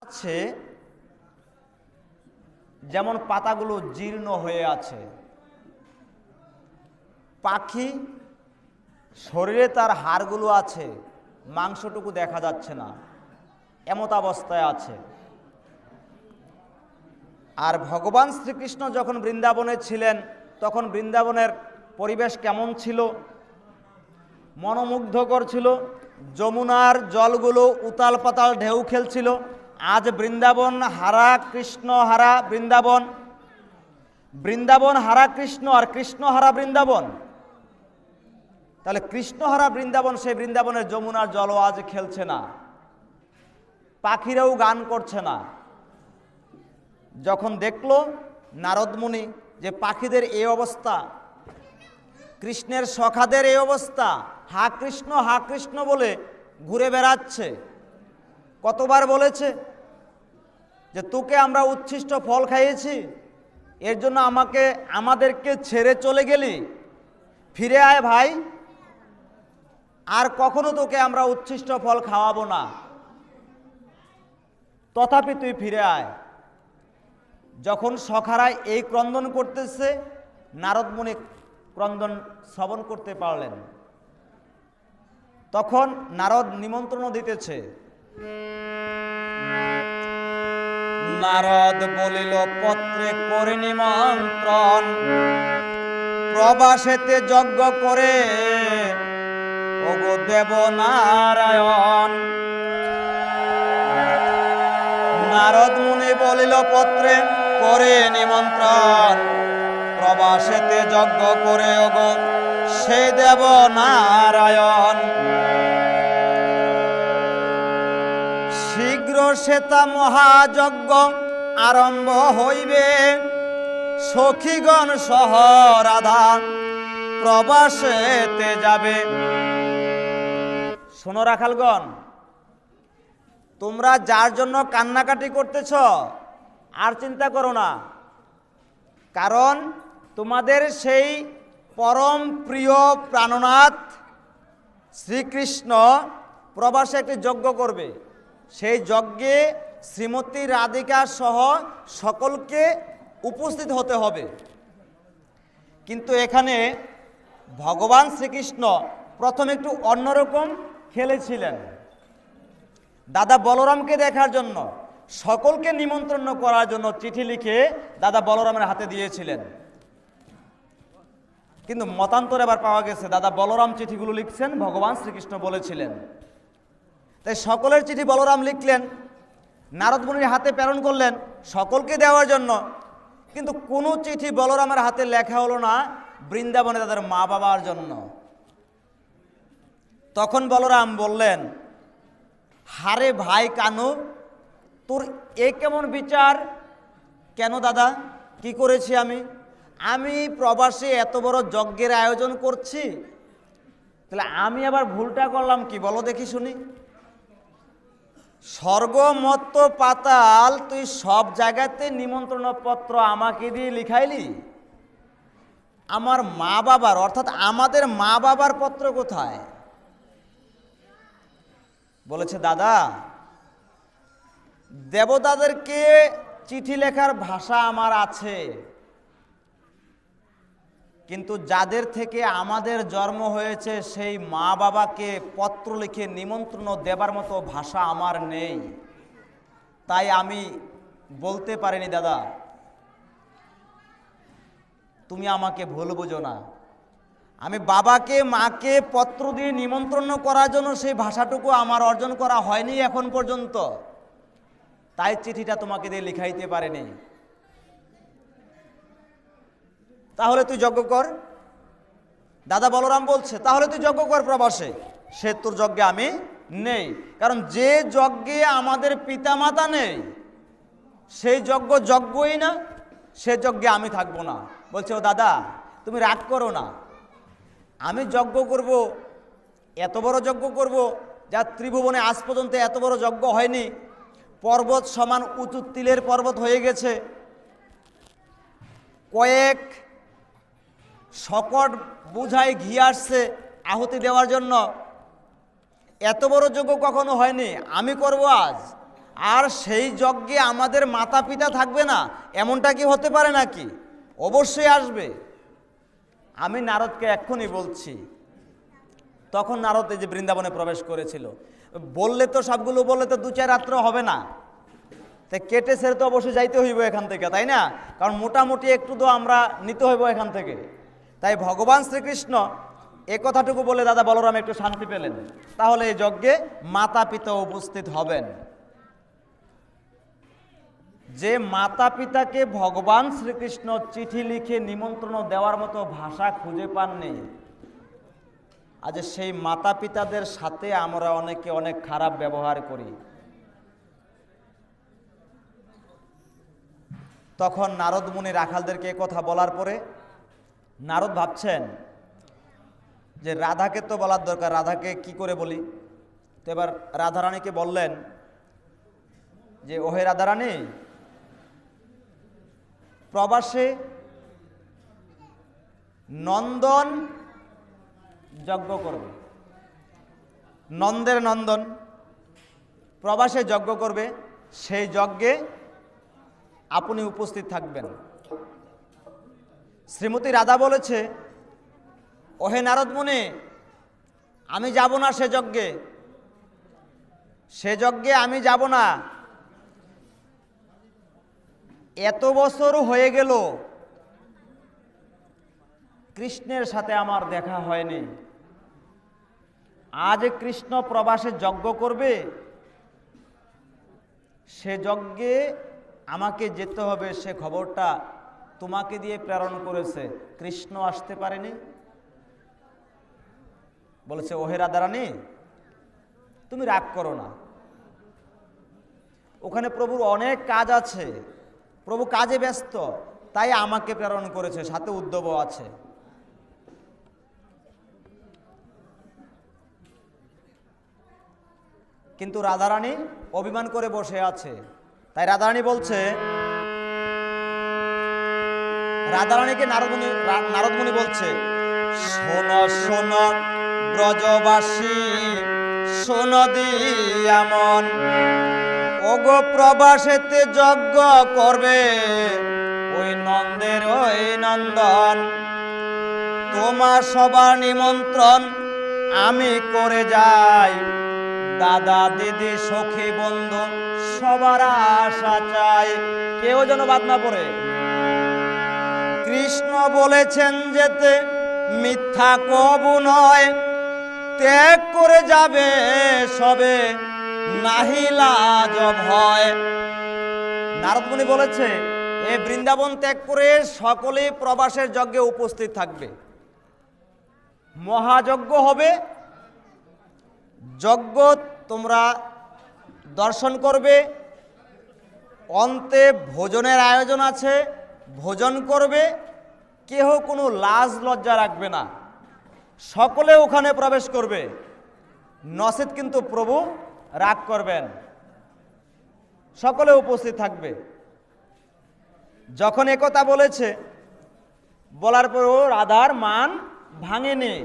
আসছে, যেমন পাতাগুলো জীর্ণ হয়ে আছে। পাখি শরীরে তার হাড়গুলো আছে, মাংসটুকু দেখা যাচ্ছে না, এমত অবস্থায় আছে। আর ভগবান শ্রীকৃষ্ণ যখন বৃন্দাবনে ছিলেন তখন বৃন্দাবনের পরিবেশ কেমন ছিল? মনোমুগ্ধকর ছিল। যমুনার জলগুলো উতাল পাতাল ঢেউ খেলছিল। আজ বৃন্দাবন হারা, কৃষ্ণ হারা বৃন্দাবন, বৃন্দাবন হারা কৃষ্ণ, আর কৃষ্ণ হারা বৃন্দাবন। তাহলে কৃষ্ণহারা বৃন্দাবন, সেই বৃন্দাবনের যমুনার জলও আজ খেলছে না, পাখিরাও গান করছে না। যখন দেখল নারদ মুনি যে পাখিদের এই অবস্থা, কৃষ্ণের সখাদের এই অবস্থা, হা কৃষ্ণ বলে ঘুরে বেড়াচ্ছে। কতবার বলেছে যে তোকে আমরা উচ্ছিষ্ট ফল খাইয়েছি, এর জন্য আমাদেরকে ছেড়ে চলে গেলি, ফিরে আয় ভাই, আর কখনো তোকে আমরা উচ্ছিষ্ট ফল খাওয়াবো না, তথাপি তুই ফিরে আয়। যখন সখারায় এই ক্রন্দন করতেছে, নারদ মুনি ক্রন্দন শ্রবণ করতে পারলেন। তখন নারদ নিমন্ত্রণ দিতেছে। নারদ বলিল পত্রে করে নিমন্ত্রণ, প্রবাসেতে যজ্ঞ করে ওগো দেব নারায়ণ। নারদ মুনি বলিল পত্রে করে নিমন্ত্রণ, প্রবাসেতে যজ্ঞ করে ওগো সে দেব নারায়ণ। শীঘ্র সেতা মহাযজ্ঞ আরম্ভ হইবে, সখীগণ সহ রাধা প্রবাসেতে যাবে। শোনো রাখালগণ, তোমরা যার জন্য কান্নাকাটি করতেছ আর চিন্তা করো না, কারণ তোমাদের সেই পরম প্রিয় প্রাণনাথ শ্রীকৃষ্ণ প্রবাসে একটি যজ্ঞ করবে। সেই যজ্ঞে শ্রীমতী রাধিকা সহ সকলকে উপস্থিত হতে হবে। কিন্তু এখানে ভগবান শ্রীকৃষ্ণ প্রথম একটু অন্যরকম খেলেছিলেন। দাদা বলরামকে দেখার জন্য, সকলকে নিমন্ত্রণ করার জন্য চিঠি লিখে দাদা বলরামের হাতে দিয়েছিলেন। কিন্তু মতান্তর এবার পাওয়া গেছে দাদা বলরাম চিঠিগুলো লিখছেন, ভগবান শ্রীকৃষ্ণ বলেছিলেন। তাই সকলের চিঠি বলরাম লিখলেন, নারদ মুনির হাতে প্রেরণ করলেন সকলকে দেওয়ার জন্য। কিন্তু কোনো চিঠি বলরামের হাতে লেখা হলো না বৃন্দাবনে তাদের মা বাবার জন্য। তখন বলরাম বললেন, হারে ভাই কানু, তোর এ কেমন বিচার? কেন দাদা, কি করেছি আমি প্রবাসে এত বড় যজ্ঞের আয়োজন করছি, তাহলে আমি আবার ভুলটা করলাম কি বলো দেখি শুনি। স্বর্গ মত্ত পাতাল তুই সব জায়গাতে নিমন্ত্রণ পত্র আমাকে দিয়ে লিখাইলি, আমার মা বাবার অর্থাৎ আমাদের মা বাবার পত্র কোথায়? বলেছে দাদা, দেবতাদেরকে চিঠি লেখার ভাষা আমার আছে, কিন্তু যাদের থেকে আমাদের জন্ম হয়েছে সেই মা বাবাকে পত্র লিখে নিমন্ত্রণ দেবার মতো ভাষা আমার নেই, তাই আমি বলতে পারিনি। দাদা তুমি আমাকে ভুল বুঝো না, আমি বাবাকে মাকে পত্র দিয়ে নিমন্ত্রণ করার জন্য সেই ভাষাটুকু আমার অর্জন করা হয়নি এখন পর্যন্ত, তাই চিঠিটা তোমাকে দিয়ে লিখাইতে পারেনি। তাহলে তুই যজ্ঞ কর। দাদা বলরাম বলছে, তাহলে তুই যজ্ঞ কর প্রবাসে। সে তোর যজ্ঞে আমি নেই, কারণ যে যজ্ঞে আমাদের পিতামাতা নেই সেই যজ্ঞই না, সে যজ্ঞে আমি থাকবো না। বলছে, ও দাদা তুমি রাগ করো না, আমি যজ্ঞ করব, এত বড় যজ্ঞ করব যা ত্রিভুবনে আজ পর্যন্ত এত বড় যজ্ঞ হয়নি। পর্বত সমান উঁচু তিলের পর্বত হয়ে গেছে, কয়েক শকট বোঝাই ঘি আসছে আহুতি দেওয়ার জন্য। এত বড় যজ্ঞ কখনো হয়নি, আমি করব আজ। আর সেই যজ্ঞে আমাদের মাতা পিতা থাকবে না, এমনটা কি হতে পারে নাকি? অবশ্যই আসবে। আমি নারদকে এক্ষুনি বলছি, তখন নারদ এই যে বৃন্দাবনে প্রবেশ করেছিল, বললে তো সবগুলো বললে তো 2-4 রাত্র হবে না, তাই কেটে ছেড়ে তো অবশ্যই যাইতে হইব এখান থেকে, তাই না? কারণ মোটামুটি একটু তো আমরা নিতে হইব এখান থেকে। তাই ভগবান শ্রীকৃষ্ণ এ কথাটুকু বলে দাদা বলরাম একটু শান্তি পেলেন। তাহলে এই যজ্ঞে মাতা পিতা উপস্থিত হবেন। যে মাতা পিতাকে ভগবান শ্রীকৃষ্ণ চিঠি লিখে নিমন্ত্রণ দেওয়ার মতো ভাষা খুঁজে পাননি, আজ সেই মাতা পিতাদের সাথে আমরা অনেকে অনেক খারাপ ব্যবহার করি। তখন নারদ মুনি রাখালদেরকে কথা বলার পরে নারদ ভাবছেন যে রাধাকে তো বলার দরকার, রাধাকে কি করে বলি। তো এবার রাধারানীকে বললেন যে ওহে রাধারানী, প্রবাসে নন্দন যজ্ঞ করবে, নন্দের নন্দন প্রবাসে যজ্ঞ করবে, সেই যজ্ঞে আপনি উপস্থিত থাকবেন। শ্রীমতী রাধা বলেছে, ওহে নারদ মুনি, আমি যাব না সে যজ্ঞে, সে যজ্ঞে আমি যাব না। এত বছর হয়ে গেল কৃষ্ণের সাথে আমার দেখা হয়নি, আজ কৃষ্ণ প্রবাসে যজ্ঞ করবে, সে যজ্ঞে আমাকে যেতে হবে, সে খবরটা তোমাকে দিয়ে প্রেরণ করেছে, কৃষ্ণ আসতে পারেনি। বলেছে ওহে রাধারানী, তুমি রাগ করো না, ওখানে প্রভুর অনেক কাজ আছে, প্রভু কাজে ব্যস্ত, তাই আমাকে প্রেরণ করেছে, সাথে উদ্ধবও আছে। কিন্তু রাধারানী অভিমান করে বসে আছে। তাই রাধারানী বলছে, রাধারানীকে নারদ মুনি বলছে, শোনো শোনো ব্রজবাসী, শোনো দিয়া মন, ওগো প্রবাসেতে যজ্ঞ করবে ওই নন্দের ওই নন্দন, তোমার সবার নিমন্ত্রণ আমি করে যাই, দাদা দিদি সখী বন্ধু সবার আশা চাই, কেউ যেন বাদ না পড়ে। কৃষ্ণ বলেছেন যেতে মিথ্যা কবু নয়, ত্যাগ করে যাবে সবে নাহি লাজ ভয়। নারদ মুনি বলেছে, এ বৃন্দাবন ত্যাগ করে সকলে প্রবাসের যজ্ঞে উপস্থিত থাকবে, মহাযজ্ঞ হবে, যজ্ঞ তোমরা দর্শন করবে, অন্তে ভোজনের আয়োজন আছে, ভোজন করবে, কেহ কোনো লাজ লজ্জা রাখবে না, সকলে ওখানে প্রবেশ করবে, নচেত কিন্তু প্রভু রাগ করবেন, সকলে উপস্থিত থাকবে। যখন একথা বলেছে, বলার পরও রাধার মান ভাঙেনি,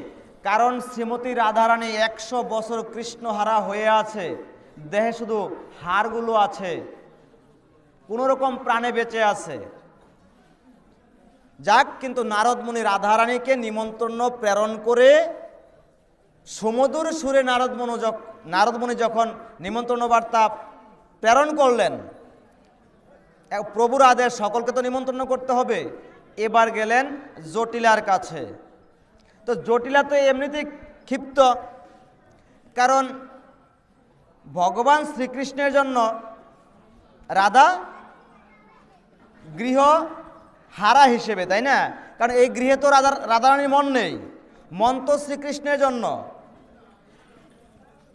কারণ শ্রীমতী রাধারানী 100 বছর কৃষ্ণহারা হয়ে আছে, দেহে শুধু হাড়গুলো আছে, কোনোরকম প্রাণে বেঁচে আছে। যাক, কিন্তু নারদ মুনি রাধারানীকে নিমন্ত্রণ প্রেরণ করে সুমধুর সুরে নারদ মুনি যখন নিমন্ত্রণ বার্তা প্রেরণ করলেন, প্রভুর আদেশ, সকলকে তো নিমন্ত্রণ করতে হবে। এবার গেলেন জটিলার কাছে। তো জটিলা তো এমনিতেই ক্ষিপ্ত, কারণ ভগবান শ্রীকৃষ্ণের জন্য রাধা গৃহ হারা হিসেবে, তাই না? কারণ এই গৃহে তো রাধারানীর মন নেই, মন তো শ্রীকৃষ্ণের জন্য।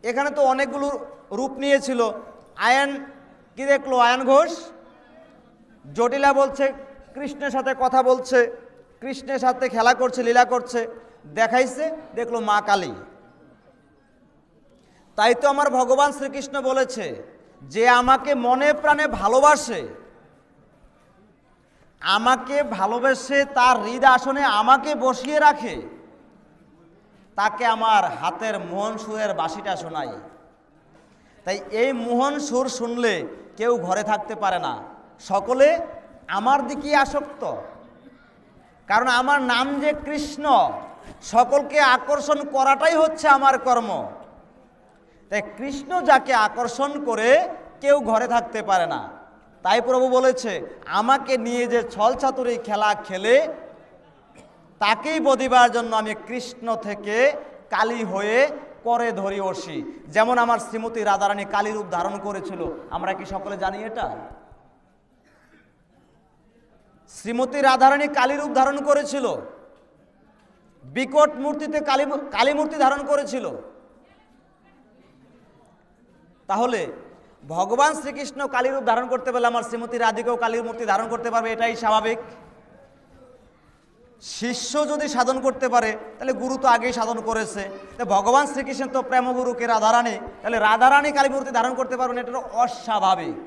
এখানে তো অনেকগুলো রূপ নিয়েছিল। আয়ন কি দেখলো? আয়ন ঘোষ জটিলা বলছে, কৃষ্ণের সাথে কথা বলছে, কৃষ্ণের সাথে খেলা করছে, লীলা করছে, দেখাইছে, দেখলো মা কালী। তাই তো আমার ভগবান শ্রীকৃষ্ণ বলেছে, যে আমাকে মনে প্রাণে ভালোবাসে, আমাকে ভালোবেসে তার হৃদ আসনে আমাকে বসিয়ে রাখে, তাকে আমার হাতের মোহন সুরের বাঁশিটা শোনাই। তাই এই মোহন সুর শুনলে কেউ ঘরে থাকতে পারে না, সকলে আমার দিকেই আসক্ত। কারণ আমার নাম যে কৃষ্ণ, সকলকে আকর্ষণ করাটাই হচ্ছে আমার কর্ম। তাই কৃষ্ণ যাকে আকর্ষণ করে কেউ ঘরে থাকতে পারে না। তাই প্রভু বলেছে, আমাকে নিয়ে যে ছল চাতুরি খেলা খেলে তাকেই বদিবার জন্য আমি কৃষ্ণ থেকে কালী হয়ে করে ধরি অসি। যেমন আমার শ্রীমতী রাধারানী কালী রূপ ধারণ করেছিল, আমরা কি সকলে জানি এটা? শ্রীমতী রাধারানী কালী রূপ ধারণ করেছিল, বিকট মূর্তিতে কালী মূর্তি ধারণ করেছিল। তাহলে ভগবান শ্রীকৃষ্ণ কালী রূপ ধারণ করতে পারলে আমার শ্রীমতী রাধিকাও কালীর মূর্তি ধারণ করতে পারবে, এটাই স্বাভাবিক। শিষ্য যদি সাধন করতে পারে তাহলে গুরু তো আগেই সাধন করেছে। তো ভগবান শ্রীকৃষ্ণ তো প্রেমগুরুকে রাধারানী, তাহলে রাধারানী কালী মূর্তি ধারণ করতে পারবে না, এটা অস্বাভাবিক।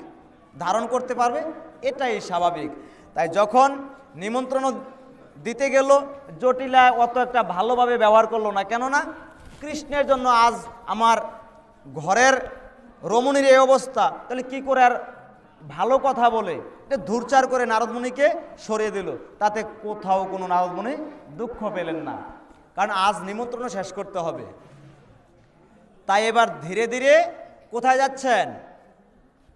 ধারণ করতে পারবে, এটাই স্বাভাবিক। তাই যখন নিমন্ত্রণ দিতে গেল, জটিলা অত একটা ভালোভাবে ব্যবহার করলো না। কেননা কৃষ্ণের জন্য আজ আমার ঘরের রমণীর এই অবস্থা, তাহলে কি করে আর ভালো কথা বলে এটা ধূর্চার করে নারদমুনিকে সরিয়ে দিল। তাতে কোথাও কোনো নারদমুনি দুঃখ পেলেন না, কারণ আজ নিমন্ত্রণ শেষ করতে হবে। তাই এবার ধীরে ধীরে কোথায় যাচ্ছেন?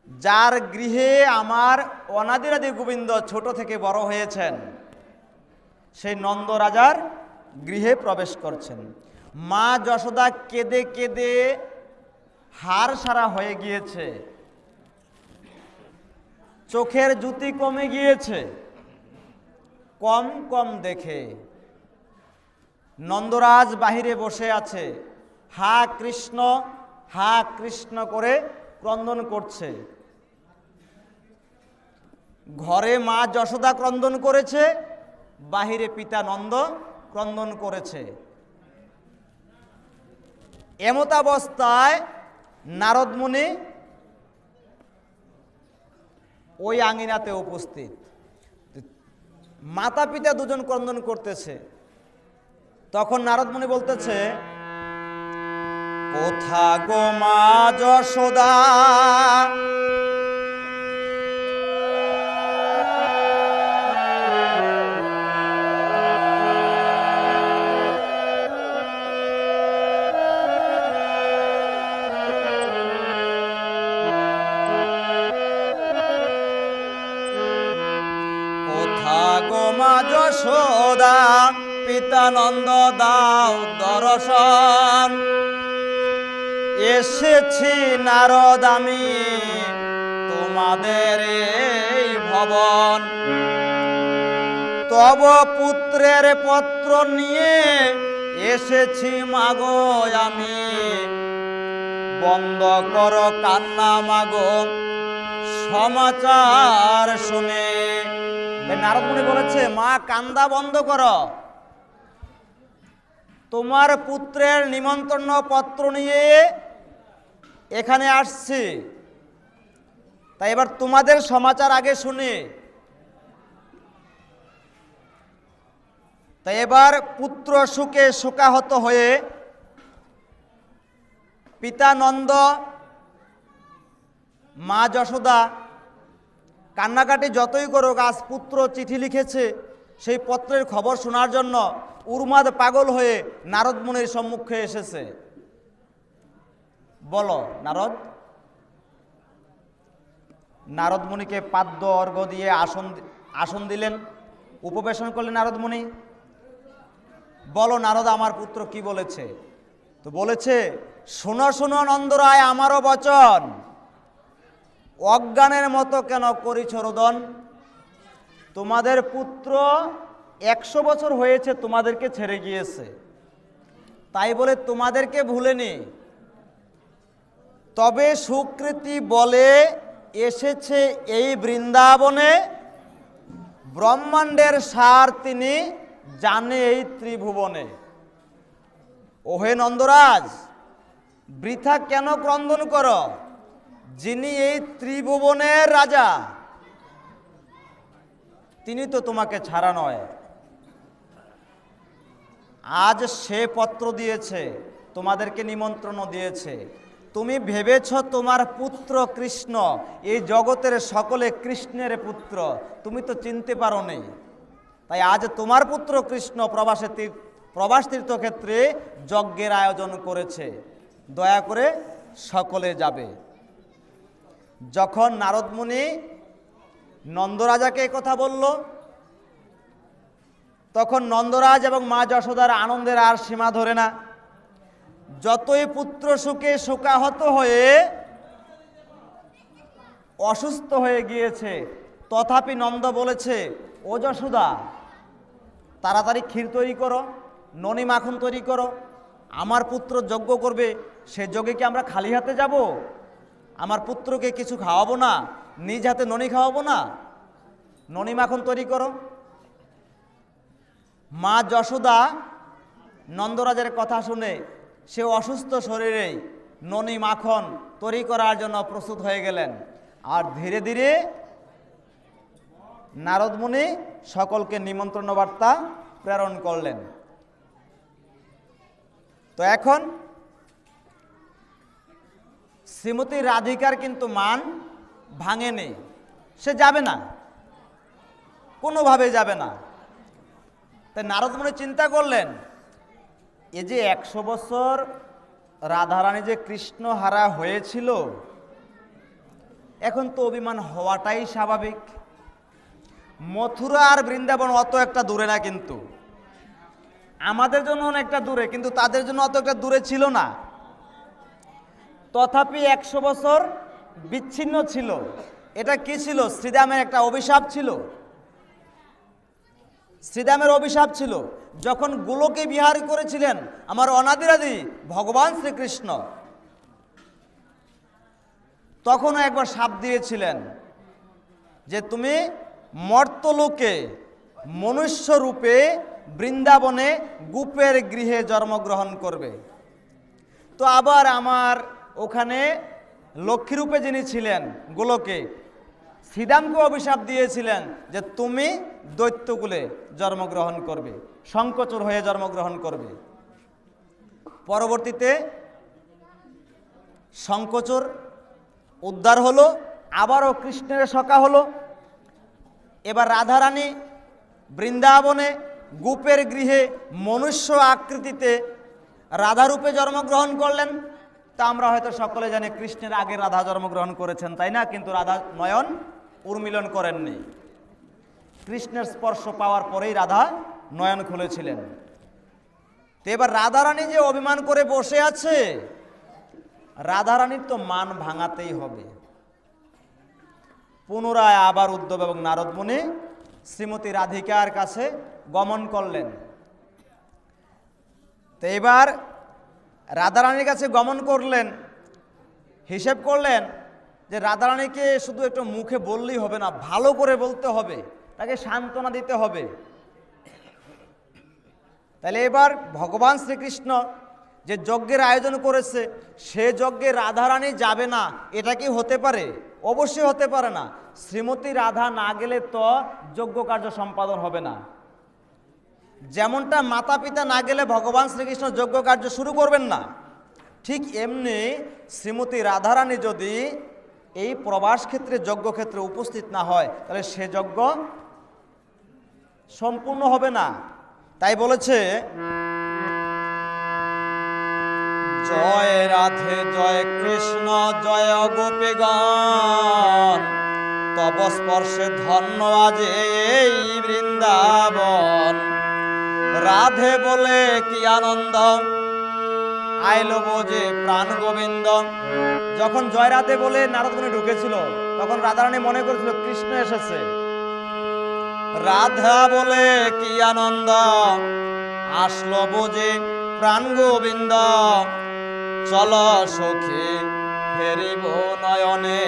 যার গৃহে আমার অনাদিরাদি গোবিন্দ ছোট থেকে বড় হয়েছেন, সেই নন্দ রাজার গৃহে প্রবেশ করছেন। মা যশোদা কেঁদে কেঁদে হাড় সারা হয়ে গিয়েছে, চোখের জ্যোতি কমে গিয়েছে, কম কম দেখে। নন্দরাজ বাহিরে বসে আছে, হা কৃষ্ণ করে ক্রন্দন করছে। ঘরে মা যশোদা ক্রন্দন করেছে, বাহিরে পিতা নন্দ ক্রন্দন করেছে। এমতাবস্থায় নারদমুনি ওই আঙিনাতে উপস্থিত। মাতা পিতা দুজন ক্রন্দন করতেছে। তখন নারদমুনি বলতেছে, কোথা গো মা যশোদা, যশোদা পিতা নন্দ দাও দর্শন, এসেছি নারদ আমি তোমাদের এই ভবন। তব পুত্রের পত্র নিয়ে এসেছি মাগো আমি, বন্ধ করো কান্না মাগো সমাচার শুনে। নারদমুনি বলেছে, মা কান্দা বন্ধ করো, তোমার পুত্রের নিমন্ত্রণ পত্র নিয়ে এখানে আসছি। তাই এবার তোমাদের সমাচার আগে শুনি। তাই এবার পুত্র শোকে শোকাহত হয়ে পিতা নন্দ, মা যশোদা কান্নাকাটি যতই করুক, আজ পুত্র চিঠি লিখেছে, সেই পত্রের খবর শোনার জন্য উন্মাদ পাগল হয়ে নারদমুনির সম্মুখে এসেছে। বলো নারদ। নারদমুনিকে পাদ্য অর্ঘ্য দিয়ে আসন দিলেন, উপবেশন করলেন নারদমুনি। বলো নারদ, আমার পুত্র কি বলেছে? তো বলেছে, শোনো শোনো নন্দরায় আমারও বচন, অজ্ঞানের মতো কেন করিছ রোদন? তোমাদের পুত্র 100 বছর হয়েছে তোমাদেরকে ছেড়ে গিয়েছে, তাই বলে তোমাদেরকে ভুলেনি। তবে সুকৃতি বলে এসেছে এই বৃন্দাবনে, ব্রহ্মাণ্ডের সার তিনি জানে এই ত্রিভুবনে। ওহে নন্দরাজ, বৃথা কেন ক্রন্দন করো? যিনি এই ত্রিভুবনের রাজা, তিনি তো তোমাকে ছাড়া নয়। আজ সে পত্র দিয়েছে, তোমাদেরকে নিমন্ত্রণ দিয়েছে, তুমি ভেবেছ তোমার পুত্র কৃষ্ণ, এই জগতের সকলে কৃষ্ণের পুত্র, তুমি তো চিনতে পারো নি। তাই আজ তোমার পুত্র কৃষ্ণ প্রবাস তীর্থক্ষেত্রে যজ্ঞের আয়োজন করেছে, দয়া করে সকলে যাবে। যখন নারদ মুনি নন্দরাজাকে কথা বলল, তখন নন্দরাজ এবং মা যশোদার আনন্দের আর সীমা ধরে না। যতই পুত্র সুখে শোকাহত হয়ে অসুস্থ হয়ে গিয়েছে, তথাপি নন্দ বলেছে, ও যশোদা, তাড়াতাড়ি ক্ষীর তৈরি করো, ননি মাখন তৈরি করো, আমার পুত্র যজ্ঞ করবে, সে যজ্ঞে কি আমরা খালি হাতে যাব? আমার পুত্রকে কিছু খাওয়াবো না, নিজ হাতে ননি খাওয়াবো না, ননি মাখন তৈরি করো। মা যশোদা নন্দরাজের কথা শুনে সে অসুস্থ শরীরেই ননি মাখন তৈরি করার জন্য প্রস্তুত হয়ে গেলেন। আর ধীরে ধীরে নারদ মুনি সকলকে নিমন্ত্রণ বার্তা প্রেরণ করলেন। তো এখন শ্রীমতী রাধিকার কিন্তু মান ভাঙেনি, সে যাবে না, কোনোভাবে যাবে না। তাই নারদ মুনি চিন্তা করলেন, এই যে 100 বছর রাধারানী যে কৃষ্ণ হারা হয়েছিল, এখন তো অভিমান হওয়াটাই স্বাভাবিক। মথুরা আর বৃন্দাবন অত একটা দূরে না, কিন্তু আমাদের জন্য অনেকটা দূরে, কিন্তু তাদের জন্য অত একটা দূরে ছিল না। তথাপি 100 বছর বিচ্ছিন্ন ছিল। এটা কি ছিল? শ্রীরামের একটা অভিশাপ ছিল। শ্রীরামের অভিশাপ ছিল। যখন গোলকে বিহার করেছিলেন আমার অনাদিরাদি ভগবান শ্রীকৃষ্ণ, তখনও একবার শাপ দিয়েছিলেন যে তুমি মর্তলোকে মনুষ্য রূপে বৃন্দাবনে গোপের গৃহে জন্মগ্রহণ করবে। তো আবার আমার ওখানে লক্ষ্মীরূপে যিনি ছিলেন গোলকে, শ্রীরামকে অভিশাপ দিয়েছিলেন যে তুমি দৈত্যকুলে জন্মগ্রহণ করবে, শঙ্খচূড় হয়ে জন্মগ্রহণ করবে। পরবর্তীতে শঙ্খচূড় উদ্ধার হলো, আবারও কৃষ্ণের সখা হলো। এবার রাধারানী বৃন্দাবনে গোপের গৃহে মনুষ্য আকৃতিতে রাধারূপে জন্মগ্রহণ করলেন। তা আমরা হয়তো সকলে জানি কৃষ্ণের আগে রাধা জন্মগ্রহণ করেছেন, তাই না? কিন্তু রাধা নয়ন উন্মিলন করেননি, কৃষ্ণের স্পর্শ পাওয়ার পরেই রাধা নয়ন খুলেছিলেন। তো এবার রাধারানী যে অভিমান করে বসে আছে, রাধারানীর তো মান ভাঙাতেই হবে। পুনরায় আবার উদ্ধব এবং নারদ মুনি শ্রীমতী রাধিকার কাছে গমন করলেন। তো এবার রাধারানীর কাছে গমন করলেন, হিসেব করলেন যে রাধারানীকে শুধু একটু মুখে বললেই হবে না, ভালো করে বলতে হবে, তাকে সান্ত্বনা দিতে হবে। তাহলে এবার ভগবান শ্রীকৃষ্ণ যে যজ্ঞের আয়োজন করেছে, সে যজ্ঞে রাধারানী যাবে না, এটা কি হতে পারে? অবশ্যই হতে পারে না। শ্রীমতী রাধা না গেলে তো যজ্ঞ কার্য সম্পাদন হবে না। যেমনটা মাতা পিতা না গেলে ভগবান শ্রীকৃষ্ণ যজ্ঞ কার্য শুরু করবেন না, ঠিক এমনি শ্রীমতী রাধারানী যদি এই প্রবাস ক্ষেত্রে যজ্ঞক্ষেত্রে উপস্থিত না হয়, তাহলে সে যজ্ঞ সম্পূর্ণ হবে না। তাই বলেছে, জয় রাধে জয় কৃষ্ণ জয় গোপীগণ, তব স্পর্শে ধন্য আজ এই বৃন্দাবন। রাধে বলে কি আনন্দ, আইলো বোঝে প্রাণ গোবিন্দ। যখন জয় রাধে বলে নারদ মুনি ঢুকেছিল, তখন রাধারানী মনে করেছিল কৃষ্ণ এসেছে। রাধা বলে কি আনন্দ, আসলো বোঝে প্রাণ গোবিন্দ। চল সখী ফেরিব নয়নে,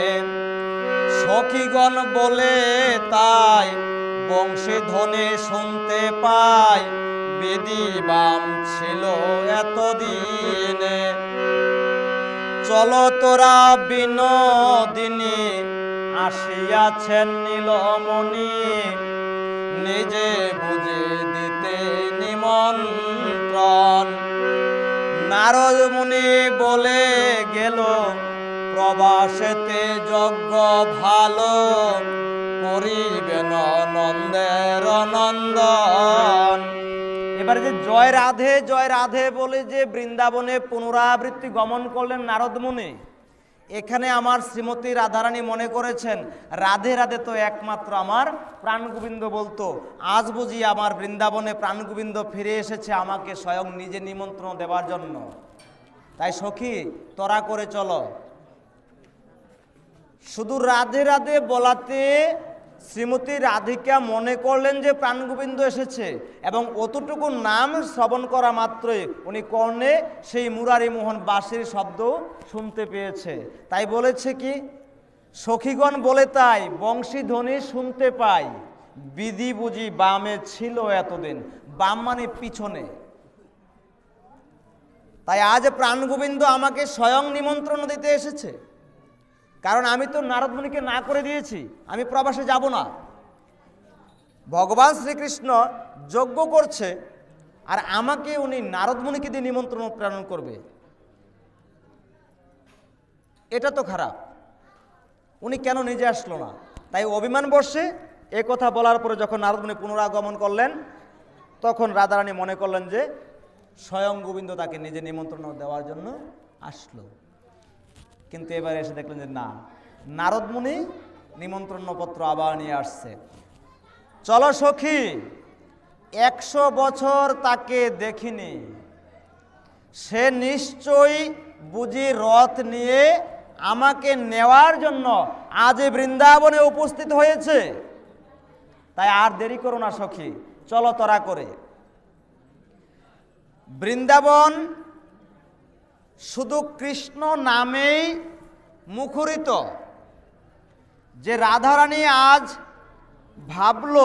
সখীগণ বলে তাই বংশী ধ্বনি শুনতে পাই। বেদি বাম ছিল এতদিনে, চলো তোরা বিনোদিনী। আসিয়াছেন নীলমণি, নিজে বুঝে দিতে নিমন্ত্রণ। নারদ মুনি বলে গেল, প্রবাসেতে যজ্ঞ ভালো, করিবেন নন্দের নন্দন। এবারে যে জয় রাধে বলে যে বৃন্দাবনে পুনরাবৃত্তি গমন করলেন নারদ মুনি, এখানে আমার শ্রীমতী রাধারানী মনে করেছেন রাধে রাধে তো একমাত্র আমার প্রাণগোবিন্দ বলতো, আজ বুঝি আমার বৃন্দাবনে প্রাণগোবিন্দ ফিরে এসেছে আমাকে স্বয়ং নিজে নিমন্ত্রণ দেওয়ার জন্য। তাই সখী তোরা করে চলো। শুধু রাধে রাধে বলাতে শ্রীমতী রাধিকা মনে করলেন যে প্রাণগোবিন্দ এসেছে, এবং অতটুকু নাম শ্রবণ করা মাত্রই উনি কর্ণে সেই মুরারি মোহন বাঁশির শব্দ শুনতে পেয়েছে। তাই বলেছে কি, সখীগণ বলে তাই বংশী ধ্বনি শুনতে পাই, বিধি বুঝি বামে ছিল এতদিন। বাম মানে পিছনে। তাই আজ প্রাণগোবিন্দ আমাকে স্বয়ং নিমন্ত্রণ দিতে এসেছে, কারণ আমি তো নারদ মুনিকে না করে দিয়েছি, আমি প্রবাসে যাব না। ভগবান শ্রীকৃষ্ণ যজ্ঞ করছে আর আমাকে উনি নারদ মুনিকে দিয়ে নিমন্ত্রণ প্রেরণ করবে, এটা তো খারাপ। উনি কেন নিজে আসলো না? তাই অভিমান বর্ষে এ কথা বলার পরে যখন নারদ মুনি পুনরাগমন করলেন, তখন রাধারানী মনে করলেন যে স্বয়ং গোবিন্দ তাকে নিজে নিমন্ত্রণ দেওয়ার জন্য আসলো। কিন্তু এবারে এসে দেখলেন যে না, নারদ মুনি নিমন্ত্রণপত্র আবার নিয়ে আসছে। চলো সখী, 100 বছর তাকে দেখিনি, সে নিশ্চয়ই বুঝি রথ নিয়ে আমাকে নেওয়ার জন্য আজ বৃন্দাবনে উপস্থিত হয়েছে। তাই আর দেরি করো না সখী, চলো তোরা করে। বৃন্দাবন শুধু কৃষ্ণ নামেই মুখরিত। যে রাধারানী আজ ভাবল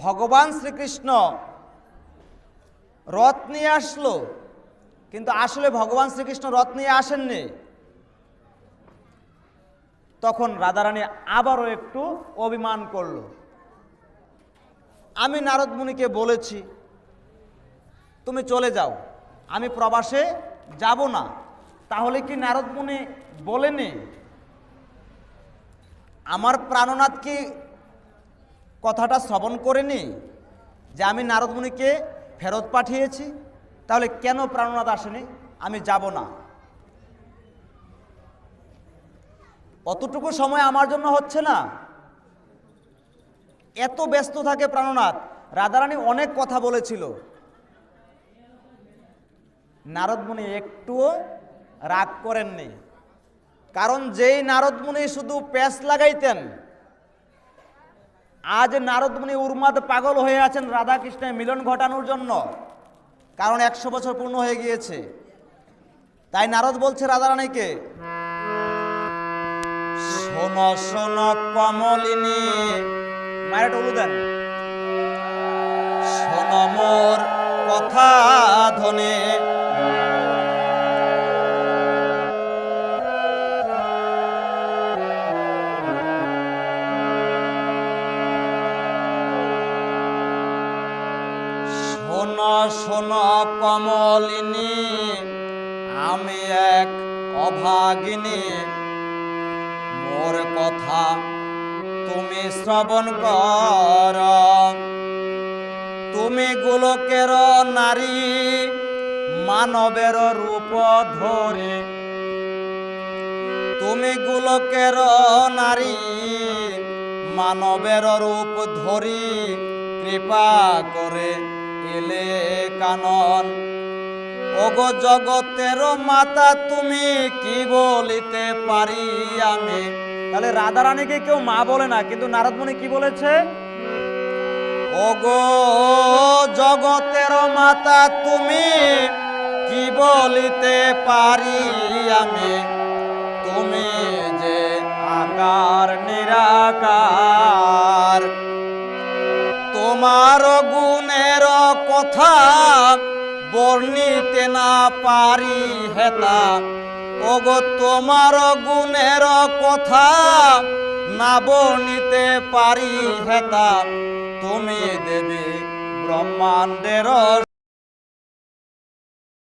ভগবান শ্রীকৃষ্ণ রথ নিয়ে আসলো, কিন্তু আসলে ভগবান শ্রীকৃষ্ণ রথ নিয়ে আসেননি। তখন রাধারানী আবারও একটু অভিমান করল। আমি নারদ মুনিকে বলেছি তুমি চলে যাও, আমি প্রবাসে যাব না। তাহলে কি নারদ মুনি বলেনি? আমার প্রাণনাথ কি কথাটা শ্রবণ করেনি যে আমি নারদ মুনিকে ফেরত পাঠিয়েছি? তাহলে কেন প্রাণনাথ আসেনি? আমি যাব না। অতটুকু সময় আমার জন্য হচ্ছে না? এত ব্যস্ত থাকে প্রাণনাথ। রাধারানী অনেক কথা বলেছিল, নারদ মুনি একটুও রাগ করেননি। কারণ যেই নারদ মুনি শুধু প্যাঁচ লাগাইতেন, আজ নারদ মুনি উন্মাদ পাগল হয়ে আছেন রাধা কৃষ্ণের মিলন ঘটানোর জন্য। কারণ 100 বছর পূর্ণ হয়ে গিয়েছে। তাই নারদ বলছে রাধারানীকে, শোনো শোনো কমলিনী, মায়ের টলু দেন, শোনো মোর কথা ধ্বনি, শোনো কমলিনী, আমি এক অভাগিনী, মোর কথা তুমি শ্রবণ কর। তুমি গোলকের নারী, মানবের রূপ ধরে, তুমি গোলকের নারী, মানবের রূপ ধরি, কৃপা করে এলে কানন। ওগো জগতের মাতা, তুমি কি বলিতে পারি আমি? তাহলে রাধারানীকে কেউ মা বলে না, কিন্তু নারদ মুনি কি বলেছে? ওগো জগতের মাতা, তুমি কি বলিতে পারি আমি? তুমি যে আকার নিরাকার, তোমার গুণের কথা বর্ণিতে না পারি হেতা। ওগো তোমার গুণের কথা না বর্ণিতে পারি হেতা। তুমি দেবী ব্রহ্মাণ্ডের